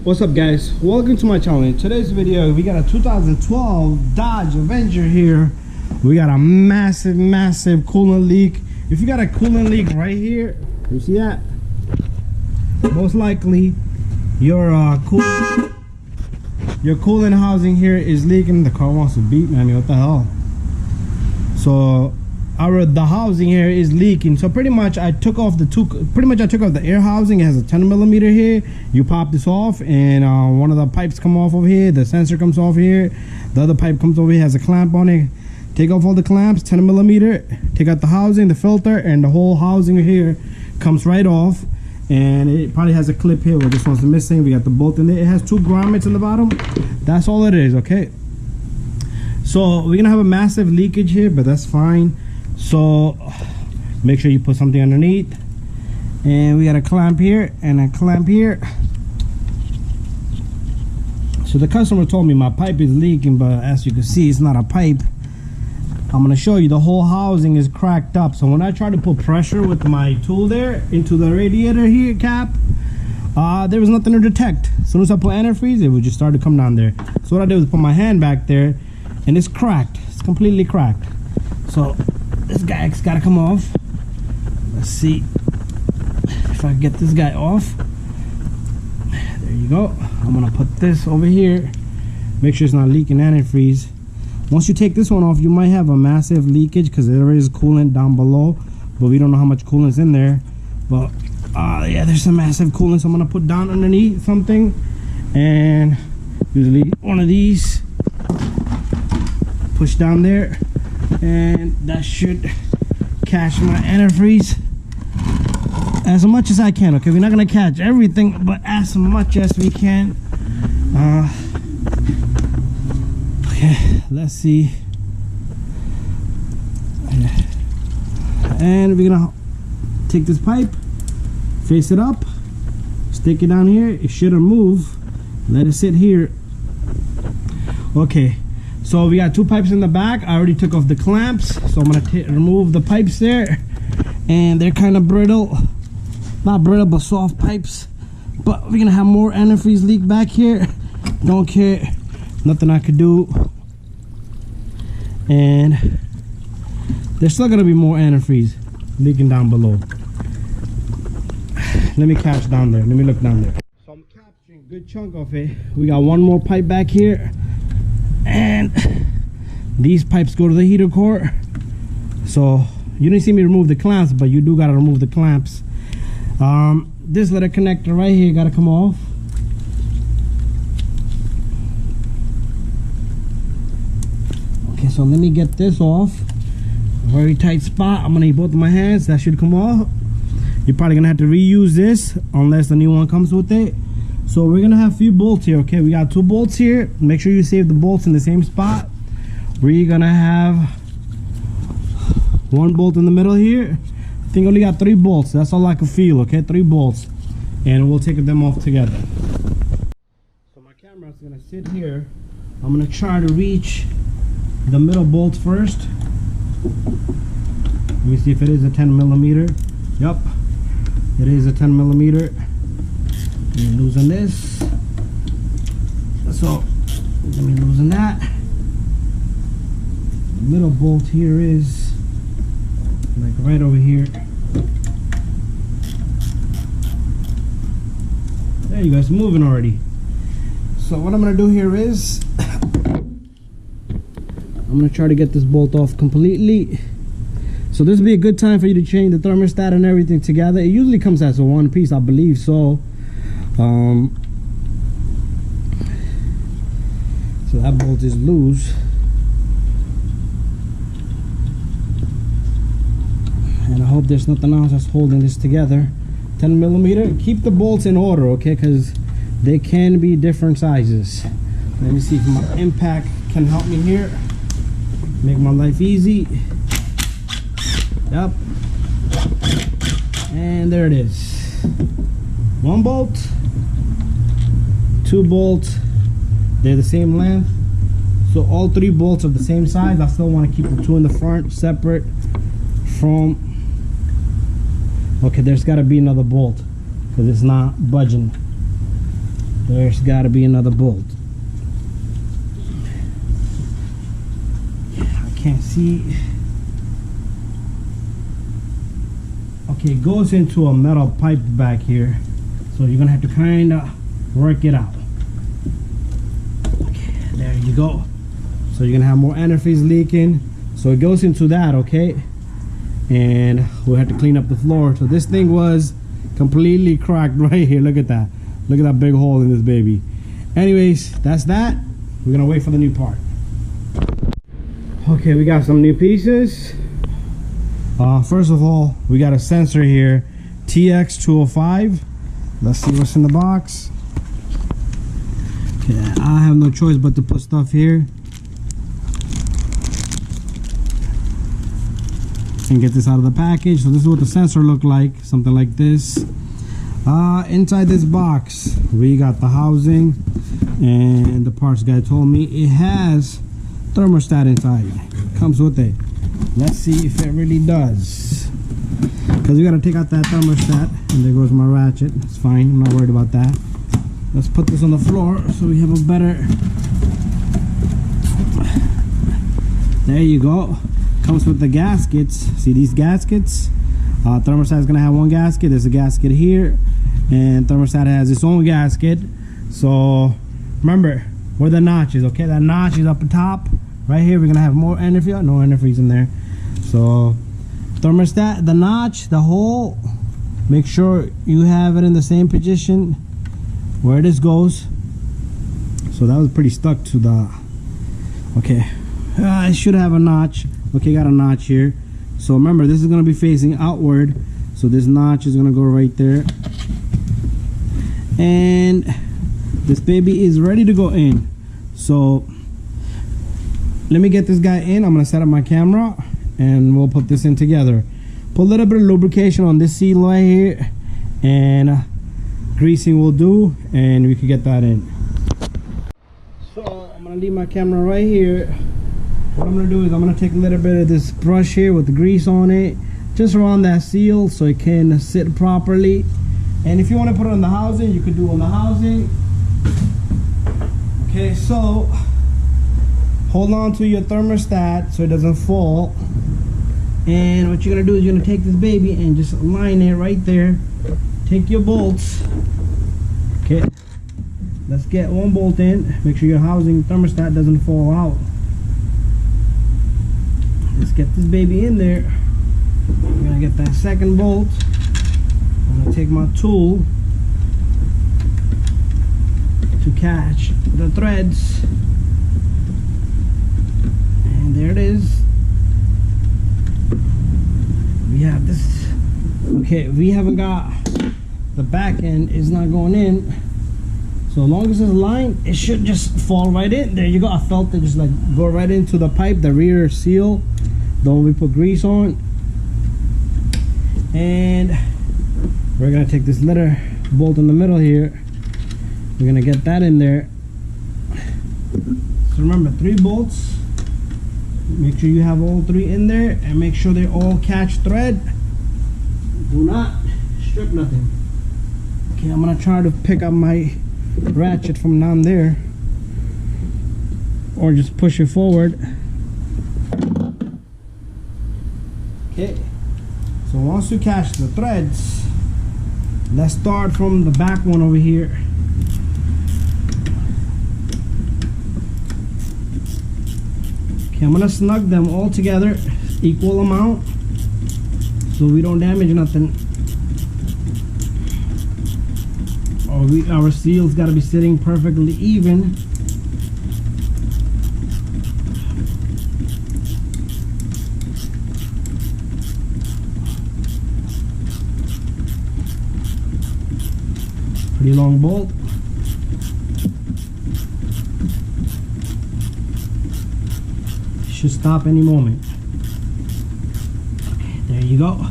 What's up, guys? Welcome to my channel. In today's video we got a 2012 Dodge Avenger here. We got a massive coolant leak. If you got a coolant leak right here, you see that, most likely your coolant housing here is leaking. The car wants to beep, man. What the hell? So the housing here is leaking. So pretty much I took off the air housing. It has a 10mm here. You pop this off and one of the pipes come off over here. The sensor comes off here. The other pipe comes over here, has a clamp on it. Take off all the clamps, 10mm, take out the housing, the filter, and the whole housing here comes right off. And it probably has a clip here where this one's missing. We got the bolt in there. It has 2 grommets in the bottom. That's all it is, okay? So we're gonna have a massive leakage here, but that's fine. So make sure you put something underneath. And we got a clamp here and a clamp here. So the customer told me my pipe is leaking, but as you can see, it's not a pipe. I'm gonna show you the whole housing is cracked up. So when I try to put pressure with my tool there into the radiator here cap, there was nothing to detect. As soon as I put antifreeze, it would just start to come down there. So what I did was put my hand back there, and it's cracked. It's completely cracked. So this guy's gotta come off. Let's see if I get this guy off. There you go. I'm gonna put this over here. Make sure it's not leaking antifreeze. Once you take this one off, you might have a massive leakage because there is coolant down below, but we don't know how much coolant's in there. But yeah, there's some massive coolant. So I'm gonna put down underneath something, and usually one of these, push down there, and that should catch my antifreeze as much as I can. Okay, we're not gonna catch everything, but as much as we can. Okay, let's see. And we're gonna take this pipe, face it up, stick it down here. It shouldn't move. Let it sit here. Okay, so we got 2 pipes in the back. I already took off the clamps, so I'm gonna remove the pipes there. And they're kind of brittle, not brittle but soft pipes. But we're gonna have more antifreeze leak back here. Don't care, nothing I could do. And there's still gonna be more antifreeze leaking down below. Let me catch down there. Let me look down there. So I'm capturing a good chunk of it. We got 1 more pipe back here, and these pipes go to the heater core. So you didn't see me remove the clamps, but you do gotta remove the clamps. This little connector right here gotta come off. Okay, so let me get this off. Very tight spot. I'm gonna need both of my hands. That should come off. You're probably gonna have to reuse this unless the new one comes with it. So we're gonna have a few bolts here. Okay, we got 2 bolts here. Make sure you save the bolts in the same spot. We're gonna have 1 bolt in the middle here. I think I only got 3 bolts. That's all I can feel. Okay, 3 bolts, and we'll take them off together. So my camera's gonna sit here. I'm gonna try to reach the middle bolt first. Let me see if it is a 10mm. Yep, it is a 10mm. I'm losing this, so let me loosen that. The middle bolt here is like right over here. There you go, it's moving already. So what I'm gonna do here is I'm gonna try to get this bolt off completely. So this would be a good time for you to change the thermostat and everything together. It usually comes as a 1 piece, I believe so. So that bolt is loose. And I hope there's nothing else that's holding this together. 10mm. Keep the bolts in order, okay? Because they can be different sizes. Let me see if my impact can help me here. Make my life easy. Yep. And there it is. 1 bolt, 2 bolts. They're the same length. So all 3 bolts are the same size. I still want to keep the 2 in the front separate from. Okay, there's got to be another bolt because it's not budging. There's got to be another bolt. I can't see. Okay, it goes into a metal pipe back here, so you're gonna have to kind of work it out. Okay, there you go. So you're gonna have more antifreeze leaking, so it goes into that. Okay, and we'll have to clean up the floor. So this thing was completely cracked right here. Look at that. Look at that big hole in this baby. Anyways, that's that. We're gonna wait for the new part. Okay, we got some new pieces. First of all, we got a sensor here, TX205. Let's see what's in the box. Okay, I have no choice but to put stuff here and get this out of the package. So this is what the sensor looked like, something like this. Inside this box, we got the housing, and the parts guy told me it has thermostat inside. Comes with it. Let's see if it really does, because we got to take out that thermostat, and there goes my ratchet. It's fine, I'm not worried about that. Let's put this on the floor so we have a better. There you go. Comes with the gaskets. See these gaskets? Thermostat is gonna have one gasket. There's a gasket here, and thermostat has its own gasket. So remember where the notch is. Okay, that notch is up the top right here. We're gonna have more antifreeze. No antifreeze in there. So thermostat, the notch, the hole, make sure you have it in the same position where this goes. So that was pretty stuck to the. Okay, I should have a notch. Okay, got a notch here. So remember, this is going to be facing outward, so this notch is going to go right there, and this baby is ready to go in. So let me get this guy in. I'm going to set up my camera and we'll put this in together. Put a little bit of lubrication on this seal right here, and greasing will do, and we can get that in. So I'm going to leave my camera right here. What I'm going to do is I'm going to take a little bit of this brush here with the grease on it, just around that seal so it can sit properly. And if you want to put it on the housing, you could do it on the housing. Okay, so hold on to your thermostat so it doesn't fall. And what you're going to do is you're going to take this baby and just line it right there. Take your bolts. Okay, let's get one bolt in. Make sure your housing thermostat doesn't fall out. Let's get this baby in there. I'm gonna get that second bolt. I'm gonna take my tool to catch the threads, and there it is. We have this. Okay, we haven't got the back end is not going in, so as long as it's aligned, it should just fall right in. There you go. I felt it just like go right into the pipe, the rear seal, the one we put grease on. And we're gonna take this little bolt in the middle here. We're gonna get that in there. So remember, 3 bolts. Make sure you have all 3 in there, and make sure they all catch thread. Do not strip nothing. Okay, I'm gonna try to pick up my ratchet from down there, or just push it forward. Okay, so once you catch the threads, let's start from the back one over here. Okay, I'm gonna snug them all together, equal amount, so we don't damage nothing. Our seal's got to be sitting perfectly even. Pretty long bolt. Should stop any moment. Okay, there you go.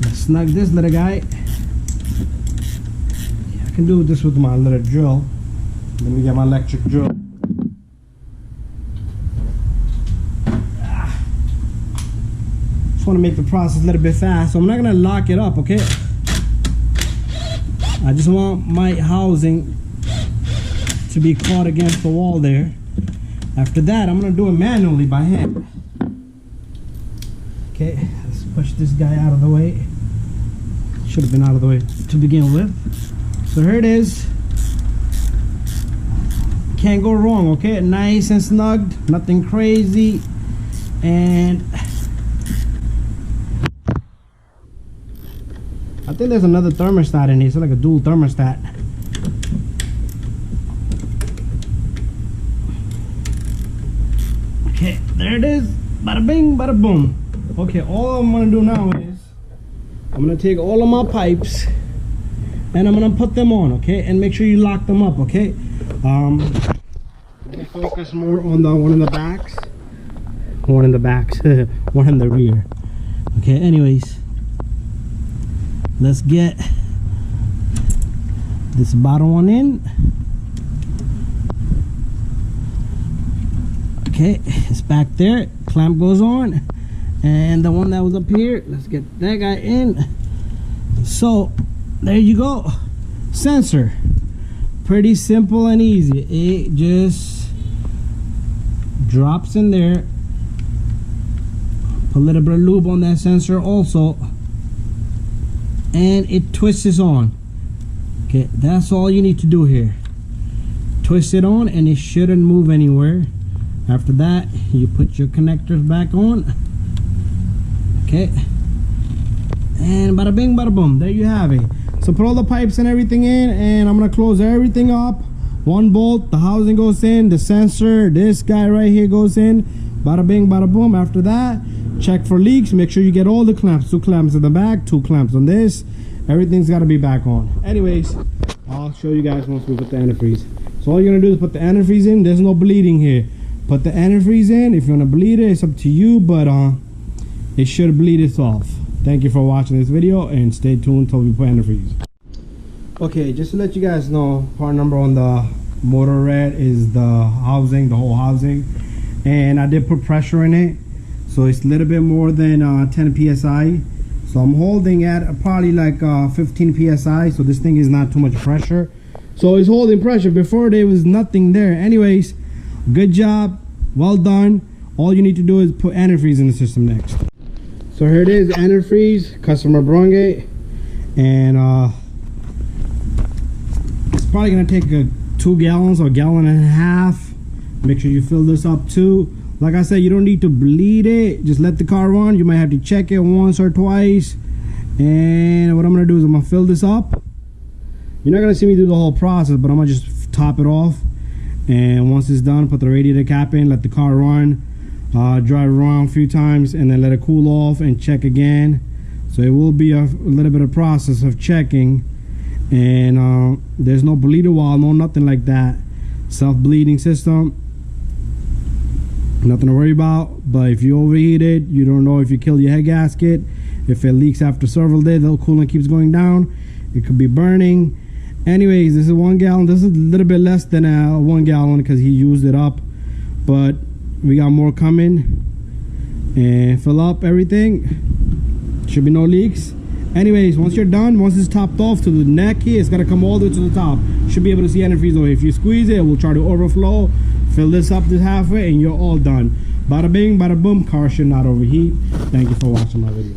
Let's snug this little guy. I can do this with my little drill. Let me get my electric drill. Just want to make the process a little bit fast, so I'm not gonna lock it up, okay? I just want my housing to be caught against the wall there. After that, I'm gonna do it manually by hand. Okay, let's push this guy out of the way. Should have been out of the way to begin with. So here it is. Can't go wrong, okay? Nice and snugged, nothing crazy. And I think there's another thermostat in here. It's like a dual thermostat. Okay, there it is. Bada bing, bada boom. Okay, all I'm gonna do now is I'm gonna take all of my pipes and I'm gonna put them on, okay? And make sure you lock them up, okay? I'm gonna focus more on the one in the backs. One in the backs, one in the rear. Okay, anyways, let's get this bottom one in. Okay, it's back there. Clamp goes on. And the one that was up here, let's get that guy in. So, there you go. Sensor. Pretty simple and easy. It just drops in there. Put a little bit of lube on that sensor also. And it twists on. Okay, that's all you need to do here. Twist it on and it shouldn't move anywhere. After that, you put your connectors back on. Okay, and bada bing, bada boom. There you have it. So put all the pipes and everything in, and I'm gonna close everything up. One bolt, the housing goes in, the sensor, this guy right here goes in. Bada bing, bada boom. After that, check for leaks. Make sure you get all the clamps. 2 clamps in the back, 2 clamps on this. Everything's got to be back on. Anyways, I'll show you guys once we put the antifreeze. So all you're gonna do is put the antifreeze in. There's no bleeding here. Put the antifreeze in. If you wanna bleed it, it's up to you, but it should bleed it off. Thank you for watching this video and stay tuned till we put antifreeze. Okay, just to let you guys know, part number on the motor red is the housing, the whole housing, and I did put pressure in it, so it's a little bit more than 10 psi. So I'm holding at probably like 15 psi, so this thing is not too much pressure. So it's holding pressure. Before there was nothing there. Anyways, good job, well done. All you need to do is put antifreeze in the system next. So here it is, antifreeze, customer brung it, and it's probably gonna take 2 gallons or 1.5 gallons. Make sure you fill this up too. Like I said, you don't need to bleed it. Just let the car run. You might have to check it once or twice. And what I'm gonna do is I'm gonna fill this up. You're not gonna see me do the whole process, but I'm gonna just top it off. And once it's done, put the radiator cap in, let the car run. Drive around a few times and then let it cool off and check again. So it will be a little bit of process of checking, and there's no bleeder wall, no nothing like that. Self-bleeding system, nothing to worry about. But if you overheat it, you don't know if you kill your head gasket. If it leaks after several days, the coolant keeps going down, it could be burning. Anyways, this is 1 gallon. This is a little bit less than 1 gallon because he used it up, but we got more coming. And fill up everything. Should be no leaks. Anyways, once you're done, once it's topped off to the neck here, it's gonna come all the way to the top. Should be able to see antifreeze over here. If you squeeze it, it will try to overflow. Fill this up this halfway and you're all done. Bada bing, bada boom. Car should not overheat. Thank you for watching my video.